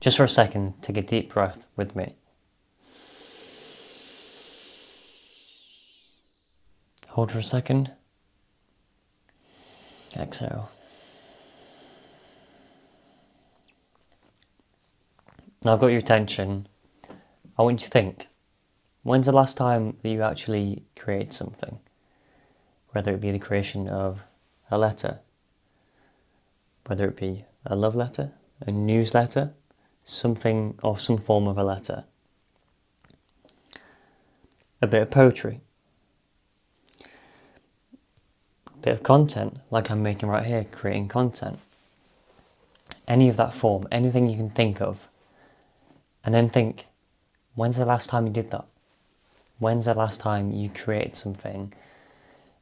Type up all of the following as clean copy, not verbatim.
Just for a second, take a deep breath with me. Hold for a second. Exhale. Now I've got your attention. I want you to think, when's the last time that you actually created something? Whether it be the creation of a letter, whether it be a love letter, a newsletter, something or some form of a letter. A bit of poetry. A bit of content, like I'm making right here, creating content. Any of that form, anything you can think of. And then think, when's the last time you did that? When's the last time you created something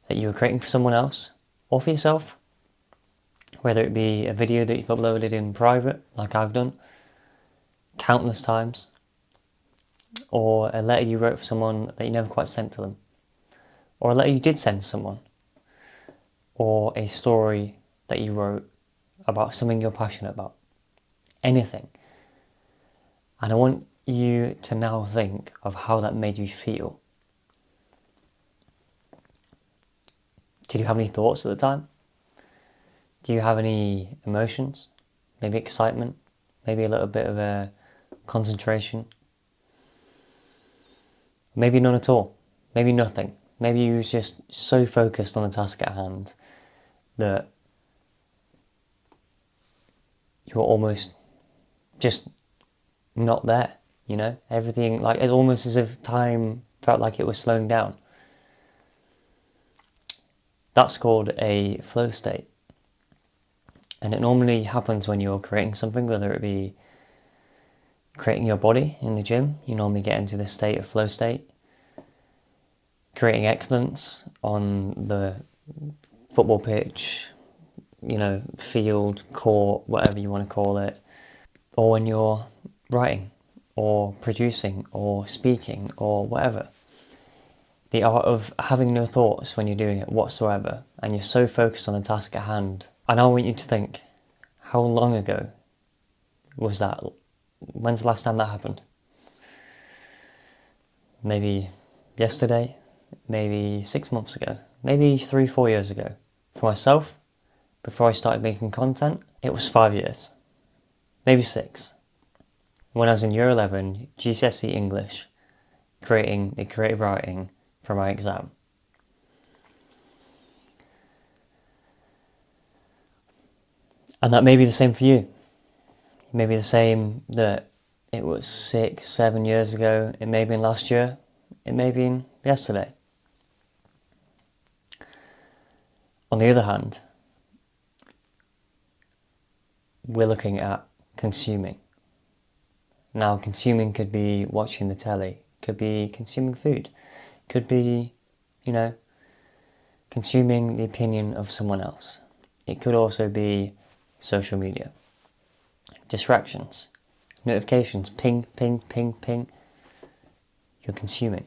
that you were creating for someone else or for yourself? Whether it be a video that you've uploaded in private, like I've done countless times, or a letter you wrote for someone that you never quite sent to them, or a letter you did send to someone, or a story that you wrote about something you're passionate about. Anything. And I want you to now think of how that made you feel. Did you have any thoughts at the time? Do you have any emotions? Maybe excitement? Maybe a little bit of a concentration? Maybe none at all. Maybe nothing. Maybe you were just so focused on the task at hand that you were almost just not there, you know? Everything, like, it's almost as if time felt like it was slowing down. That's called a flow state. And it normally happens when you're creating something, whether it be creating your body in the gym. You normally get into this state of flow state. Creating excellence on the football pitch, you know, field, court, whatever you want to call it. Or when you're writing, or producing, or speaking, or whatever. The art of having no thoughts when you're doing it whatsoever, and you're so focused on the task at hand. And I want you to think, how long ago was that? When's the last time that happened? Maybe yesterday, maybe 6 months ago, maybe 3-4 years ago. For myself, before I started making content, it was 5 years, maybe 6. When I was in year 11, GCSE English, creating the creative writing for my exam. And that may be the same for you. It may be the same that it was 6-7 years ago, it may have been last year, it may have been yesterday. On the other hand, we're looking at consuming. Now, consuming could be watching the telly, could be consuming food, could be, you know, consuming the opinion of someone else. It could also be social media. Distractions, notifications, ping, ping, ping, ping. You're consuming.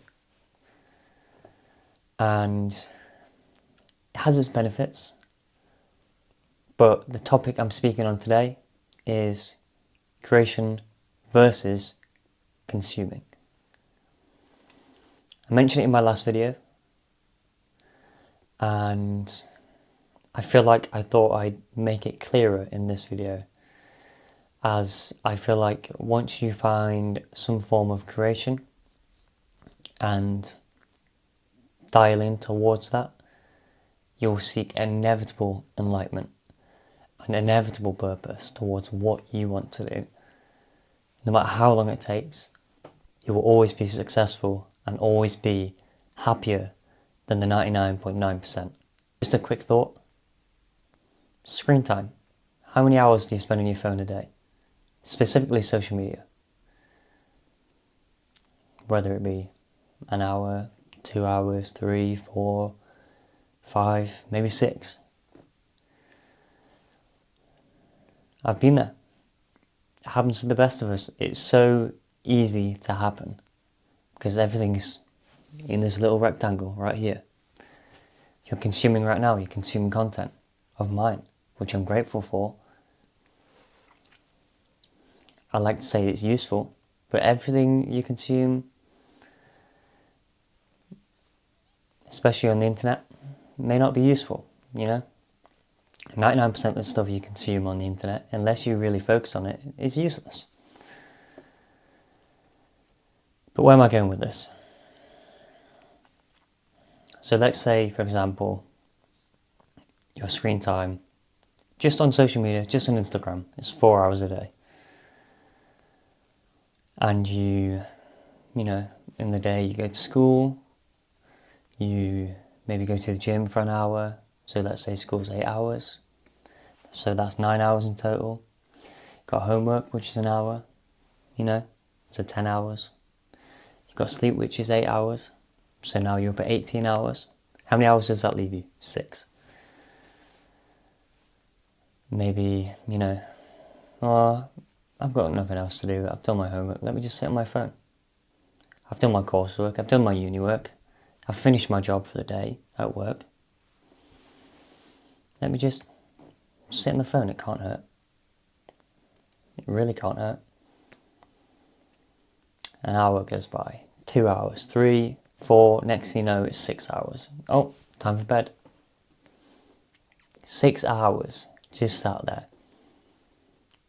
And it has its benefits, but the topic I'm speaking on today is creation versus consuming. I mentioned it in my last video, and I feel like I thought I'd make it clearer in this video, as I feel like once you find some form of creation and dial in towards that, you'll seek inevitable enlightenment, an inevitable purpose towards what you want to do. No matter how long it takes, you will always be successful and always be happier than the 99.9%. Just a quick thought. Screen time. How many hours do you spend on your phone a day? Specifically social media. Whether it be an hour, 2 hours, 3, 4, 5, maybe 6. I've been there. It happens to the best of us. It's so easy to happen because everything's in this little rectangle right here. You're consuming right now, you're consuming content of mine, which I'm grateful for. I like to say it's useful, but everything you consume, especially on the internet, may not be useful, 99% of the stuff you consume on the internet, unless you really focus on it, is useless. But where am I going with this? So let's say, for example, your screen time, just on social media, just on Instagram, is 4 hours a day. And you in the day you go to school, you maybe go to the gym for an hour, so let's say school's 8 hours, so that's 9 hours in total. You've got homework, which is an hour, so 10 hours. You've got sleep, which is 8 hours, so now you're up at 18 hours. How many hours does that leave you? 6. Maybe, I've got nothing else to do, I've done my homework, let me just sit on my phone. I've done my coursework, I've done my uni work, I've finished my job for the day at work. Let me just sit on the phone, it can't hurt. It really can't hurt. An hour goes by, 2 hours, 3, 4, next thing you know it's 6 hours. Oh, time for bed. 6 hours just sat there,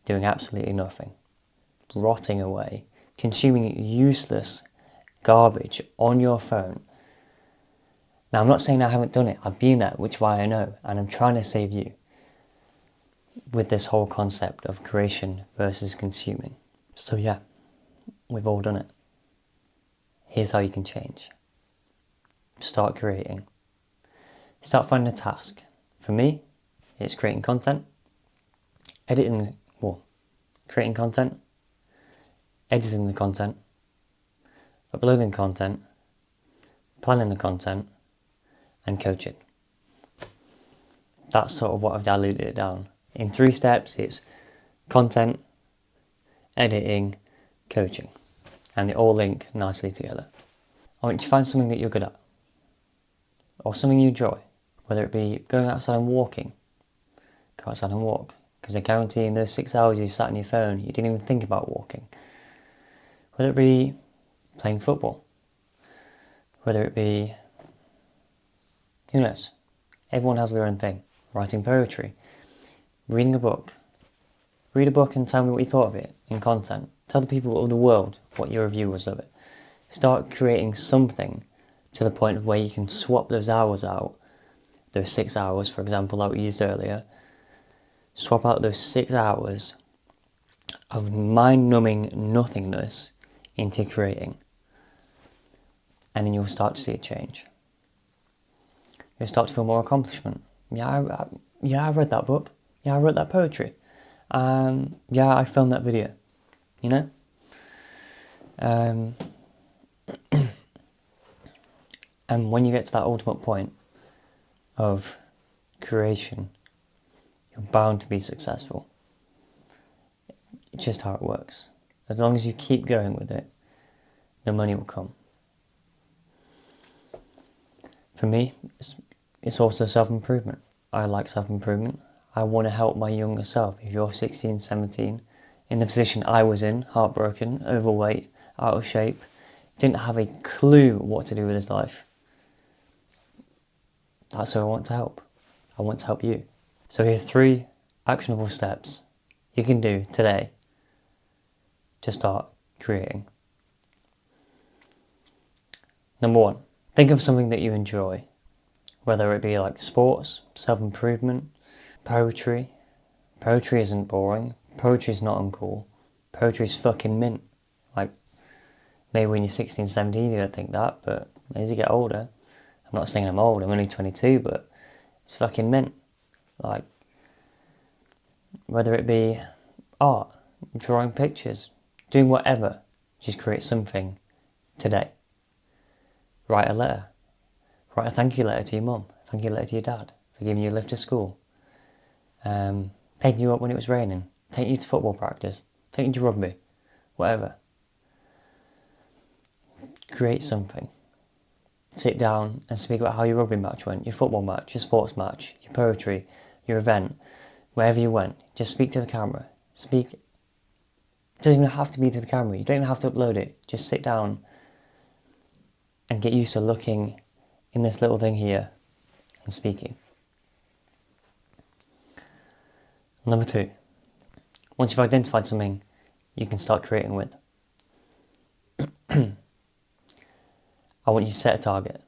doing absolutely nothing, rotting away, consuming useless garbage on your phone. Now, I'm not saying I haven't done it, I've been there, which is why I know, and I'm trying to save you with this whole concept of creation versus consuming. So yeah, we've all done it. Here's how you can change. Start creating. Start finding a task. For me, it's creating content, creating content, editing the content, uploading content, planning the content, and coaching. That's sort of what I've diluted it down. In 3 steps, it's content, editing, coaching, and they all link nicely together. I want you to find something that you're good at, or something you enjoy, whether it be going outside and walking. Go outside and walk, because I guarantee in those 6 hours you sat on your phone, you didn't even think about walking. Whether it be playing football, whether it be, who knows, everyone has their own thing. Writing poetry, reading a book. Read a book and tell me what you thought of it in content. Tell the people of the world what your review was of it. Start creating something to the point of where you can swap those hours out, those 6 hours, for example, that we used earlier. Swap out those 6 hours of mind-numbing nothingness into creating. And then you'll start to see a change. You'll start to feel more accomplishment. I read that book. Yeah, I wrote that poetry. Yeah, I filmed that video. And when you get to that ultimate point of creation, you're bound to be successful. It's just how it works. As long as you keep going with it, the money will come. For me, it's also self-improvement. I like self-improvement. I want to help my younger self. If you're 16, 17, in the position I was in, heartbroken, overweight, out of shape, didn't have a clue what to do with his life, that's who I want to help. I want to help you. So here's 3 actionable steps you can do today to start creating. Number 1, think of something that you enjoy, whether it be like sports, self-improvement, poetry. Poetry isn't boring. Poetry is not uncool. Poetry is fucking mint. Like, maybe when you're 16, 17 you don't think that, but as you get older, I'm not saying I'm old, I'm only 22, but it's fucking mint. Like, whether it be art, drawing pictures, doing whatever, just create something today. Write a letter. Write a thank you letter to your mum, thank you letter to your dad for giving you a lift to school, picking you up when it was raining, taking you to football practice, taking you to rugby, whatever. Create something. Sit down and speak about how your rugby match went, your football match, your sports match, your poetry, your event, wherever you went. Just speak to the camera. Speak doesn't even have to be to the camera. You don't even have to upload it. Just sit down and get used to looking in this little thing here and speaking. Number 2, once you've identified something you can start creating with, I want you to set a target.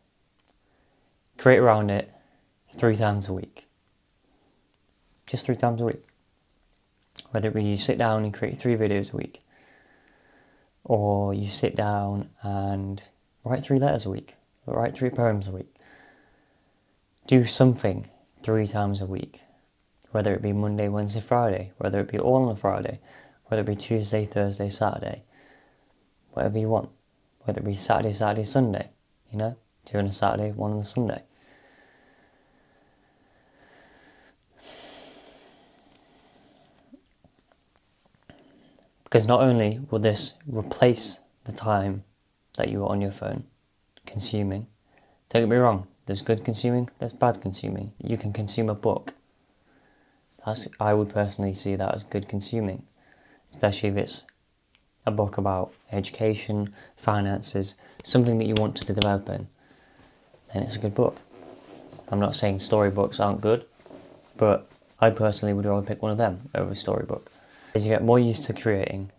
Create around it 3 times a week. Just 3 times a week. Whether it be you sit down and create 3 videos a week, or you sit down and write 3 letters a week, or write 3 poems a week. Do something 3 times a week. Whether it be Monday, Wednesday, Friday, whether it be all on a Friday, whether it be Tuesday, Thursday, Saturday, whatever you want. Whether it be Saturday, Sunday, 2 on a Saturday, 1 on a Sunday. Because not only will this replace the time that you are on your phone consuming, don't get me wrong, there's good consuming, there's bad consuming. You can consume a book. I would personally see that as good consuming, especially if it's a book about education, finances, something that you want to develop in, then it's a good book. I'm not saying storybooks aren't good, but I personally would rather pick one of them over a storybook. As you get more used to creating,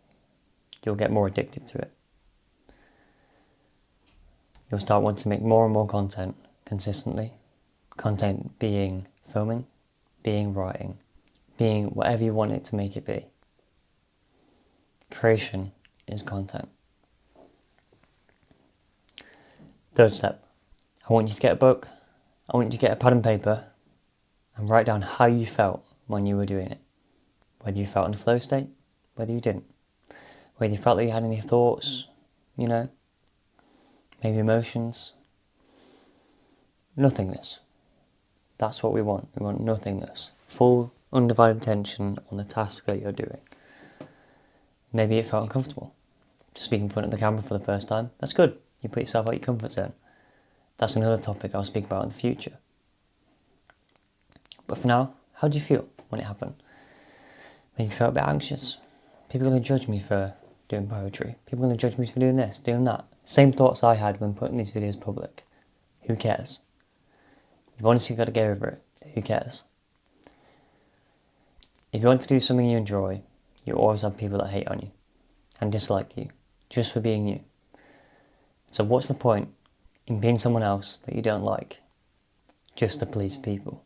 you'll get more addicted to it. You'll start wanting to make more and more content consistently. Content being filming, being writing, being whatever you want it to make it be. Creation is content. 3rd step, I want you to get a book, I want you to get a pad and paper and write down how you felt when you were doing it. Whether you felt in a flow state, whether you didn't. Whether you felt that you had any thoughts, maybe emotions. Nothingness. That's what we want. We want nothingness. Full, undivided attention on the task that you're doing. Maybe it felt uncomfortable to speak in front of the camera for the first time. That's good. You put yourself out your comfort zone. That's another topic I'll speak about in the future. But for now, how did you feel when it happened? Maybe you felt a bit anxious. People are going to judge me for doing poetry. People are going to judge me for doing this, doing that. Same thoughts I had when putting these videos public. Who cares? You've honestly got to get over it. Who cares? If you want to do something you enjoy, you always have people that hate on you and dislike you just for being you. So what's the point in being someone else that you don't like just to please people?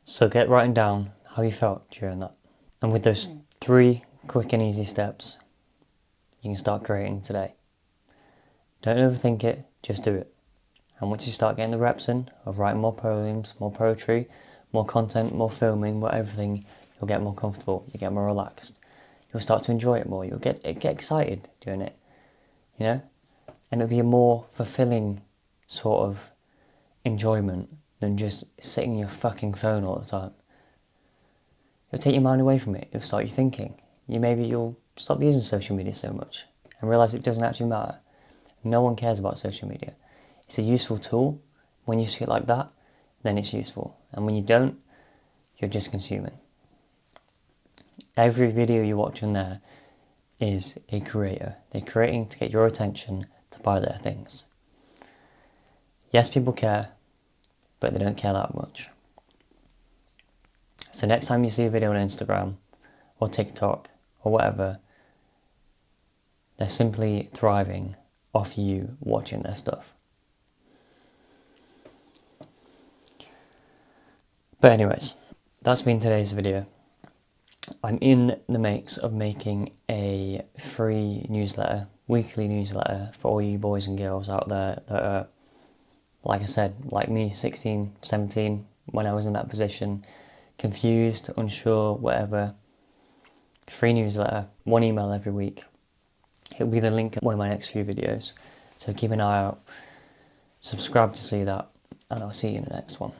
So get writing down how you felt during that. And with those 3 quick and easy steps, you can start creating today. Don't overthink it, just do it. And once you start getting the reps in of writing more poems, more poetry, more content, more filming, more everything, you'll get more comfortable, you'll get more relaxed. You'll start to enjoy it more, you'll get excited doing it, And it'll be a more fulfilling sort of enjoyment than just sitting on your fucking phone all the time. It'll take your mind away from it, it'll start you thinking. You'll stop using social media so much and realise it doesn't actually matter. No one cares about social media. It's a useful tool. When you see it like that, then it's useful. And when you don't, you're just consuming. Every video you watch on there is a creator. They're creating to get your attention to buy their things. Yes, people care, but they don't care that much. So next time you see a video on Instagram or TikTok or whatever, they're simply thriving off you watching their stuff. But anyways, that's been today's video. I'm in the mix of making a free newsletter, weekly newsletter for all you boys and girls out there that are, like I said, like me, 16, 17, when I was in that position, confused, unsure, whatever. Free newsletter, 1 email every week. It'll be the link in one of my next few videos. So keep an eye out, subscribe to see that, and I'll see you in the next one.